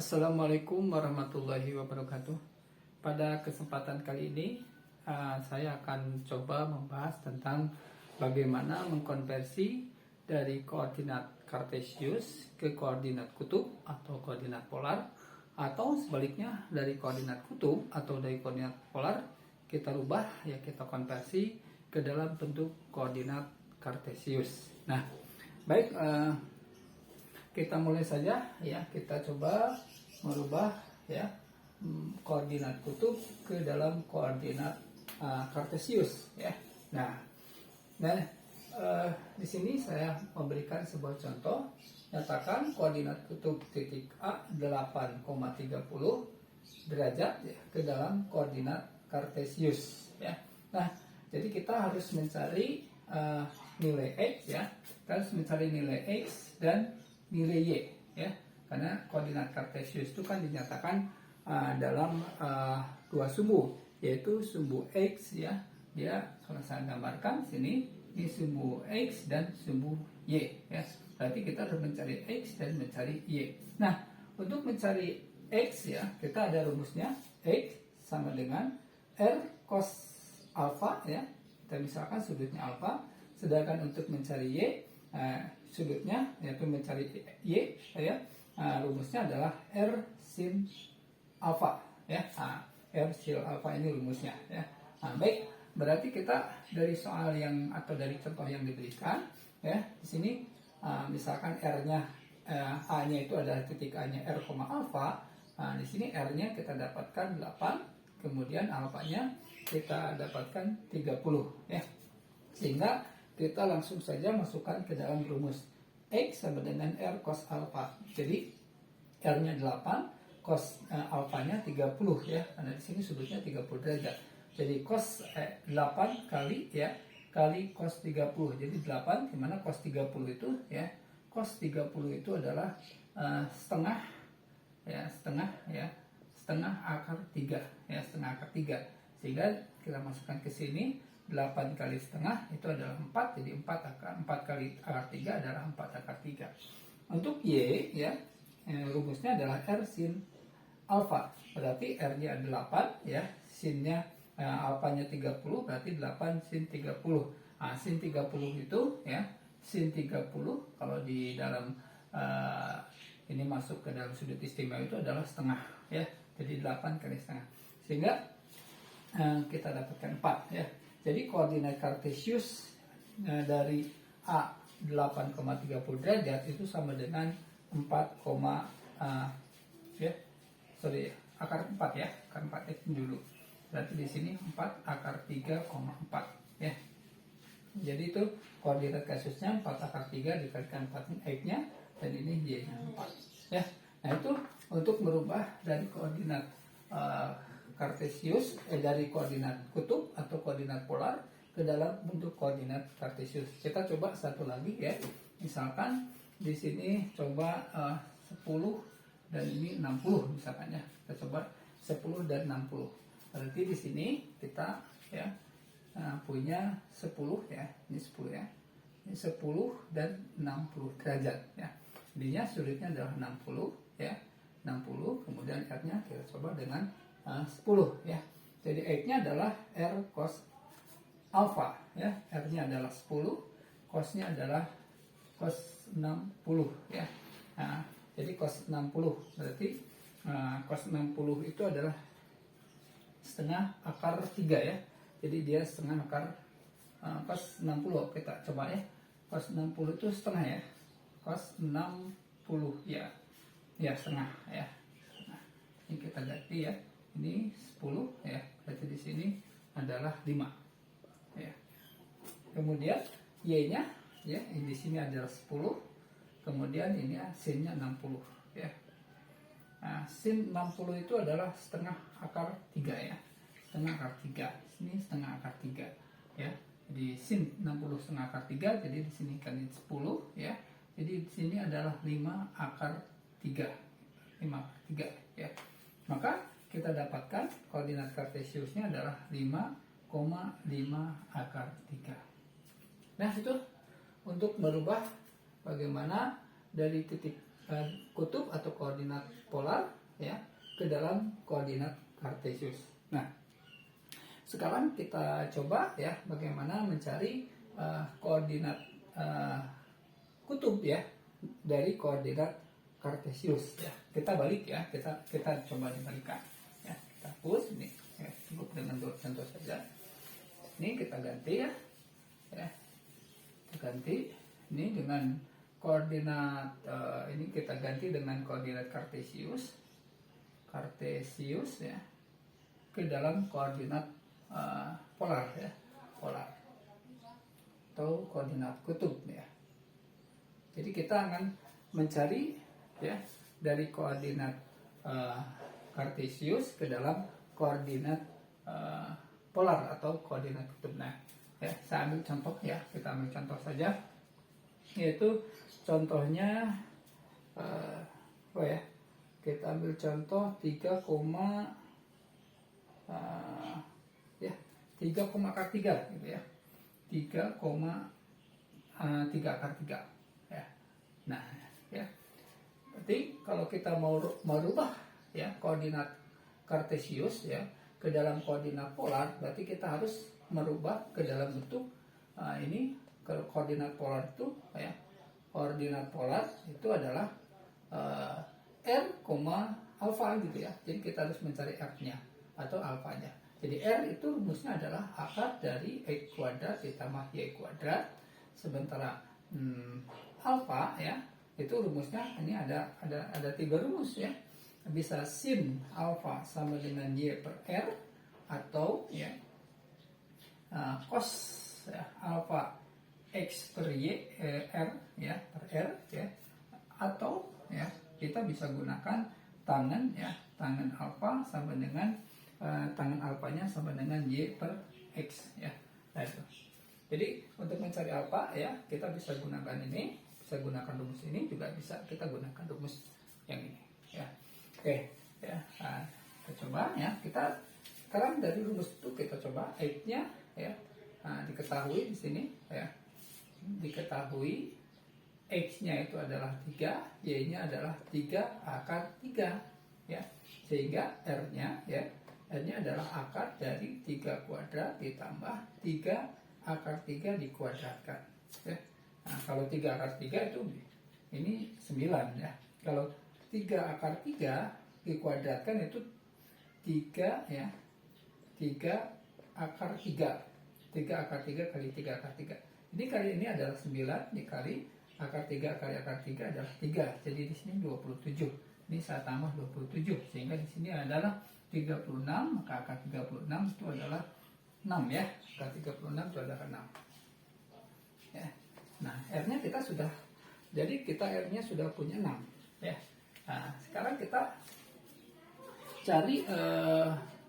Assalamualaikum warahmatullahi wabarakatuh. Pada kesempatan kali ini saya akan coba membahas tentang bagaimana mengkonversi dari koordinat kartesius ke koordinat kutub atau koordinat polar, atau sebaliknya dari koordinat kutub atau dari koordinat polar kita rubah, ya kita konversi ke dalam bentuk koordinat kartesius. Nah, baik, kita mulai saja ya. Kita coba merubah ya koordinat kutub ke dalam koordinat kartesius ya. Nah, di sini saya memberikan sebuah contoh. Nyatakan koordinat kutub titik A 8,30 derajat ya, ke dalam koordinat kartesius ya. Nah, jadi kita harus mencari nilai x ya. Kita harus mencari nilai x dan nilai y ya, karena koordinat kartesius itu kan dinyatakan dalam dua sumbu, yaitu sumbu x ya, dia kalau saya gambarkan sini ini sumbu x dan sumbu y ya. Berarti kita harus mencari x dan mencari y. Nah, untuk mencari x ya, kita ada rumusnya. X sama dengan r cos alfa ya, kita misalkan sudutnya alfa. Sedangkan untuk mencari y, sudutnya yaitu mencari y ya, rumusnya adalah r sin alfa ya. R sin alfa ini rumusnya ya. Baik, berarti kita dari soal yang atau dari contoh yang diberikan ya, di sini misalkan r-nya a-nya itu adalah titik a-nya r, alfa. Di sini r-nya kita dapatkan 8, kemudian alfanya kita dapatkan 30 ya. Sehingga kita langsung saja masukkan ke dalam rumus x sama dengan r cos alfa. Jadi r-nya 8, cos alfanya 30 ya, karena di sini sudutnya 30 derajat. Jadi cos 8 kali ya, kali cos 30. Jadi 8 dimana cos 30 itu ya, cos 30 itu adalah setengah ya, setengah akar 3 ya, setengah akar 3. Sehingga kita masukkan ke sini 8 kali setengah itu adalah 4, jadi 4 kali akar 3 adalah 4 akar 3. Untuk y ya, rumusnya adalah r sin alfa. Berarti r-nya 8 ya, sinnya alfanya 30, berarti 8 sin 30. Sin 30 itu ya, sin 30 kalau di dalam ini masuk ke dalam sudut istimewa itu adalah setengah ya. Jadi 8 kali setengah. Sehingga kita dapatkan 4 ya. Jadi koordinat kartesius dari A 8,30 derajat itu sama dengan 4, akar 4 ya, akar 4 x dulu. Berarti di sini 4 akar 3,4 ya. Jadi itu koordinat kasusnya 4 akar 3 dikalikan 4 x-nya, dan ini y-nya 4 ya. Nah, itu untuk merubah dari koordinat kartesius dari koordinat kutub atau koordinat polar ke dalam bentuk koordinat kartesius. Kita coba satu lagi ya. Misalkan di sini coba 10 dan ini 60 misalkan ya. Kita coba 10 dan 60. Berarti di sini kita ya punya 10 ya. Ini 10 ya. Ini 10 dan 60 derajat ya. Jadinya sudutnya adalah 60 ya. 60, kemudian R-nya kita coba dengan 10 ya. Jadi x-nya adalah r cos alfa ya. R-nya adalah 10, cos-nya adalah cos 60 ya. Nah, jadi cos 60 berarti cos 60 itu adalah setengah akar 3 ya. Jadi dia setengah akar cos 60. Kita coba ya. Cos 60 itu setengah ya. Cos 60 ya. Ya, setengah ya. Nah, ini kita ganti ya. Ini 10 ya, berarti di sini adalah 5 ya. Kemudian y-nya ya, di sini adalah 10, kemudian ini sin-nya 60 ya. Nah, sin 60 itu adalah setengah akar 3 ya. Setengah akar 3. Sini setengah akar 3 ya. Jadi sin 60 setengah akar 3, jadi di sini kan 10 ya. Jadi di sini adalah 5 akar 3. 5 akar 3 ya. Maka kita dapatkan koordinat kartesiusnya adalah 5,5 akar 3. Nah, itu untuk merubah bagaimana dari titik kutub atau koordinat polar ya ke dalam koordinat kartesius. Nah, sekarang kita coba ya bagaimana mencari koordinat kutub ya dari koordinat kartesius ya. Kita balik ya, kita coba dibalikan ya. Kita hapus ini ya, cukup dengan contoh saja. Ini kita ganti ya. Kita ganti ini dengan koordinat ini kita ganti dengan koordinat kartesius ya ke dalam koordinat polar ya, polar atau koordinat kutub ya. Jadi kita akan mencari ya dari koordinat kartesius ke dalam koordinat polar atau koordinat kutub. Nah, ya, saya ambil contoh ya, kita ambil contoh saja, yaitu contohnya kita ambil contoh 3, ya 3, akar 3 gitu ya, 3, 3 akar 3 ya. Nah ya, berarti kalau kita mau merubah ya koordinat kartesius ya ke dalam koordinat polar, berarti kita harus merubah ke dalam bentuk ini ke koordinat polar itu ya, koordinat polar itu adalah R, alfa gitu ya. Jadi kita harus mencari R-nya atau alfanya. Jadi R itu rumusnya adalah akar dari X kuadrat ditambah Y kuadrat. Sementara alfa ya itu rumusnya ini ada 3 rumus ya. Bisa sin alfa sama dengan Y per R, atau ya cos ya, alfa X per Y R ya per R ya, atau ya kita bisa gunakan tangan ya, tangan alfa sama dengan tangan alfanya sama dengan Y per X ya. Nah, itu. Jadi untuk mencari alfa ya kita bisa gunakan ini, bisa gunakan rumus ini, juga bisa kita gunakan rumus yang ini ya. Oke ya, nah, kita coba ya, kita sekarang dari rumus itu kita coba X-nya ya. Nah, diketahui di sini ya, diketahui X-nya itu adalah 3, Y-nya adalah 3 akar 3 ya, sehingga R-nya ya, R-nya adalah akar dari 3 kuadrat ditambah 3 akar 3 dikuadratkan ya. Nah, kalau 3 akar 3 itu ini 9 ya. Kalau 3 akar 3 dikuadratkan itu 3 ya, 3 akar 3, 3 akar 3 kali 3 akar 3. Jadi kali ini adalah 9 dikali akar 3 kali akar 3 adalah 3. Jadi di sini 27. Ini saya tambah 27 sehingga di sini adalah 36, maka akar 36 itu adalah 6 ya. Akar 36 itu adalah 6. Ya. Nah, R-nya kita sudah, jadi kita R-nya sudah punya 6 ya. Nah, sekarang kita cari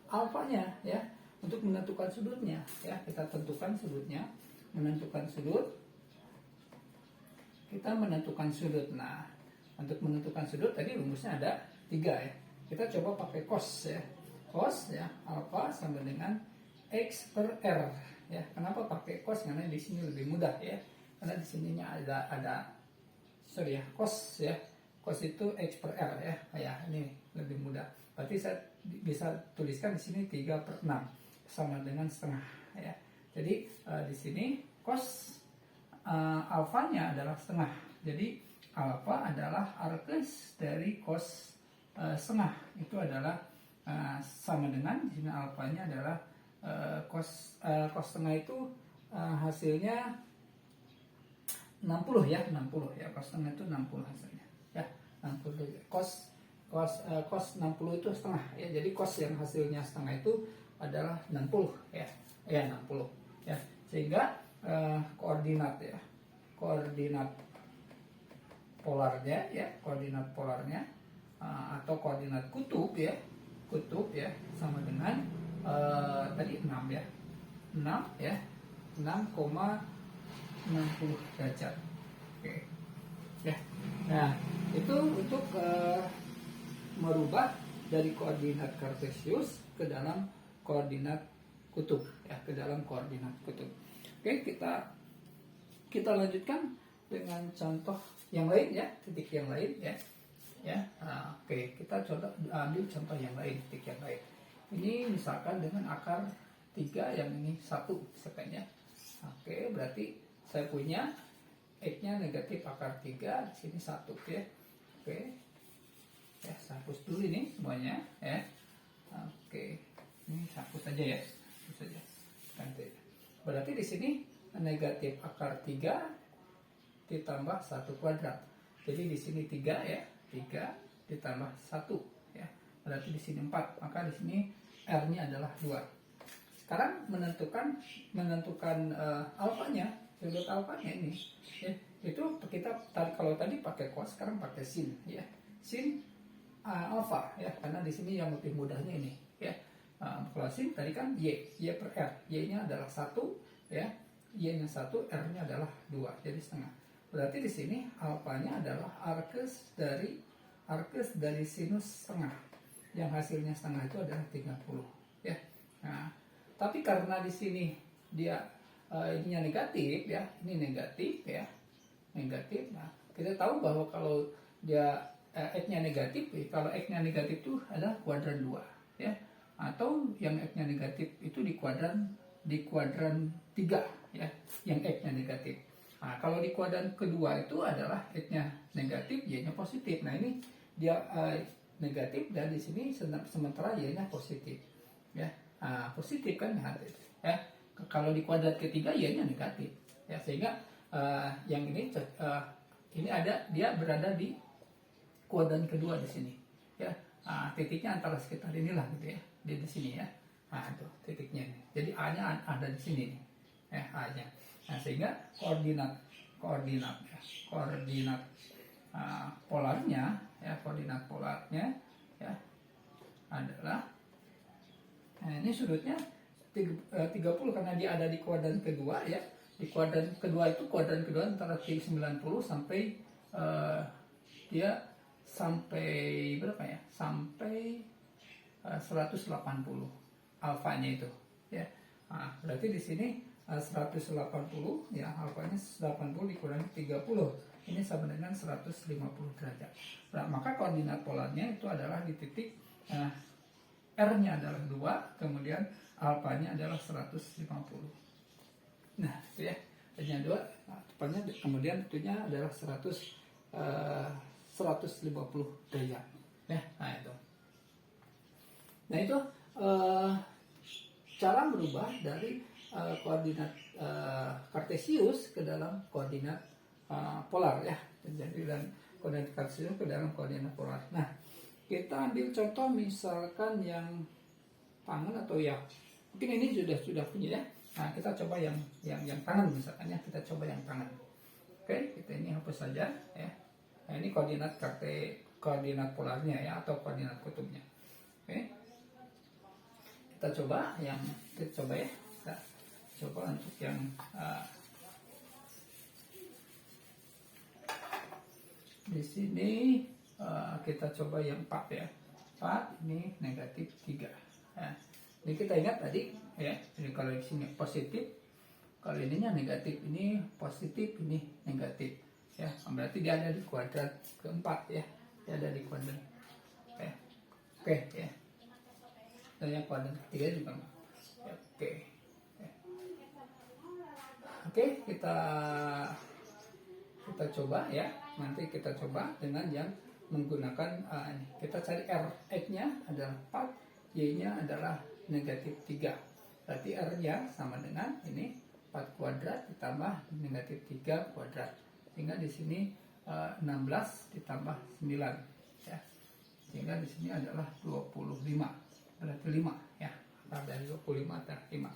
alfanya ya untuk menentukan sudutnya ya. Kita tentukan sudutnya, menentukan sudut. Kita menentukan sudut. Nah, untuk menentukan sudut tadi rumusnya ada 3 ya. Kita coba pakai cos ya. Cos ya, alfa sama dengan X per R ya. Kenapa pakai cos? Karena di sini lebih mudah ya. Karena di sininya ada cos ya. Cos itu X per R ya. Ya, ini lebih mudah. Berarti saya bisa tuliskan di sini 3 per 6 sama dengan setengah ya. Jadi di sini cos alfanya adalah setengah. Jadi alfa adalah arkes dari cos setengah. Itu adalah sama dengan di sini alfanya adalah cos setengah itu hasilnya 60 ya, 60 ya. Cos setengah itu 60 hasilnya. Ya, 60 cos 60 itu setengah ya. Jadi cos yang hasilnya setengah itu adalah 60 ya. Ya, 60 ya. Sehingga koordinat ya, koordinat polarnya ya, koordinat polarnya atau koordinat kutub ya, sama dengan tadi 6 ya, 6 ya, 6,60 derajat. Oke ya. Nah, itu untuk merubah dari koordinat kartesius ke dalam koordinat kutub ya, ke dalam koordinat kutub. Oke, kita lanjutkan dengan contoh yang lain ya, titik yang lain ya. ya. Nah, oke, kita coba ambil contoh yang lain, titik yang lain. Ini misalkan dengan akar 3, yang ini 1 misalkan ya. Oke, berarti saya punya X-nya negatif akar 3, di sini 1 ya. Oke. Ya, saya hapus dulu ini semuanya ya. Oke. Ini hapus aja ya. Hapus saja. Ganti. Berarti di sini negatif akar 3 ditambah 1 kuadrat. Jadi di sini 3 ya. 3 ditambah 1 ya. Berarti di sini 4. Maka di sini R-nya adalah 2. Sekarang menentukan alfanya, sudut alfanya ini. Ya, itu kita kalau tadi pakai cos, sekarang pakai sin ya. Sin alfa ya, karena di sini yang lebih mudahnya ini ya. Kalau sin tadi kan y per r, y-nya adalah 1 ya. Y-nya 1, R-nya adalah 2, jadi setengah. Berarti di sini alfanya adalah arcus dari sinus setengah. Yang hasilnya setengah itu adalah 30 ya. Nah, tapi karena di sini dia ininya negatif ya, ini negatif ya. Negatif. Nah, kita tahu bahwa kalau dia X-nya negatif, kalau X-nya negatif itu adalah kuadran 2 ya. Atau yang X-nya negatif itu di kuadran 3 ya, yang X-nya negatif. Nah, kalau di kuadran kedua itu adalah X-nya negatif, Y-nya positif. Nah, ini dia negatif, dan di sini sementara Y-nya positif. Ya, positif kan ya. Kalau di kuadrat ketiga Y-nya negatif. Ya, sehingga yang ini ada, dia berada di kuadran kedua di sini. Ya, titiknya antara sekitar inilah gitu ya, di sini ya. Nah, itu titiknya ini. Jadi A-nya ada di sini nih. Ya, A-nya. Nah, sehingga koordinat polarnya ya, ya adalah, nah ini sudutnya 30 karena dia ada di kuadran kedua ya. Di kuadran kedua antara 90 sampai dia sampai berapa ya? Sampai 180 alfanya itu ya. Nah, berarti di sini 180 ya, alfanya 80 dikurangi 30, ini sama dengan 150 derajat. Nah, maka koordinat polarnya itu adalah di titik R-nya adalah 2, kemudian alfanya adalah 150. Nah, itu ya, R-nya 2, tepatnya kemudian tentunya adalah 150 derajat. Ya, nah itu. Nah, itu cara merubah dari koordinat kartesius ke dalam koordinat polar ya. Jadi dan koordinat kartesius ke dalam koordinat polar. Nah, kita ambil contoh misalkan yang tangan atau ya, mungkin ini sudah punya ya. Nah, kita coba yang tangan misalkan ya, kita coba yang tangan. Oke, kita ini hapus saja ya. Nah, ini koordinat polarnya ya, atau koordinat kutubnya. Oke. Kita coba ya. Kita coba untuk yang di sini kita coba yang 4 ya. 4 ini negatif 3 ya. Ini kita ingat tadi ya, jadi kalau di sini positif, kalau ininya negatif, ini positif, ini negatif ya. Berarti dia ada di kuadrat keempat ya. Dia ada di kuadrat oke ya. Dan yang kuadrat ketiga juga oke, kita coba ya. Nanti kita coba dengan yang menggunakan ini. Kita cari R, X-nya adalah 4, Y-nya adalah negatif 3. Berarti R-nya sama dengan ini 4 kuadrat ditambah negatif 3 kuadrat. Sehingga di sini 16 ditambah 9 ya. Sehingga di sini adalah 25. Berarti 5 ya. Dari 25 adalah 5.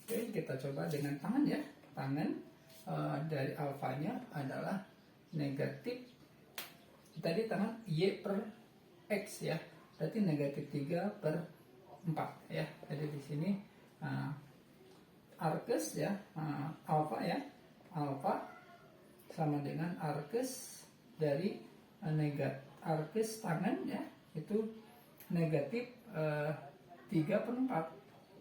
Oke, kita coba dengan tangan ya. Tangan dari alfanya adalah negatif, tadi tangan Y per X ya, berarti negatif 3 per 4 ya. Jadi di sini arcus ya, alfa ya, alfa sama dengan arcus dari arcus tangan ya, itu negatif 3 per 4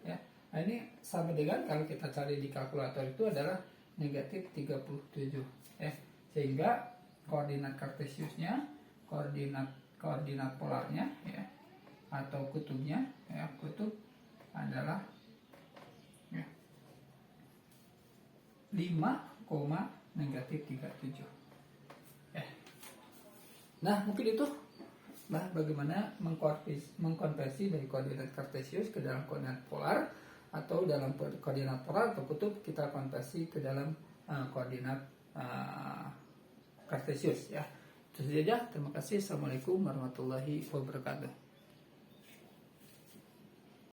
ya. Nah, ini sama dengan kalau kita cari di kalkulator itu adalah negatif 37 ya. Sehingga koordinat kartesiusnya koordinat polarnya ya, atau kutubnya ya, kutub adalah ya, 5,-37 ya. Nah mungkin itu bagaimana mengkonversi dari koordinat kartesius ke dalam koordinat polar, atau dalam koordinat polar atau kutub kita konversi ke dalam koordinat kartesius ya. Itu saja. Terima kasih. Assalamualaikum warahmatullahi wabarakatuh.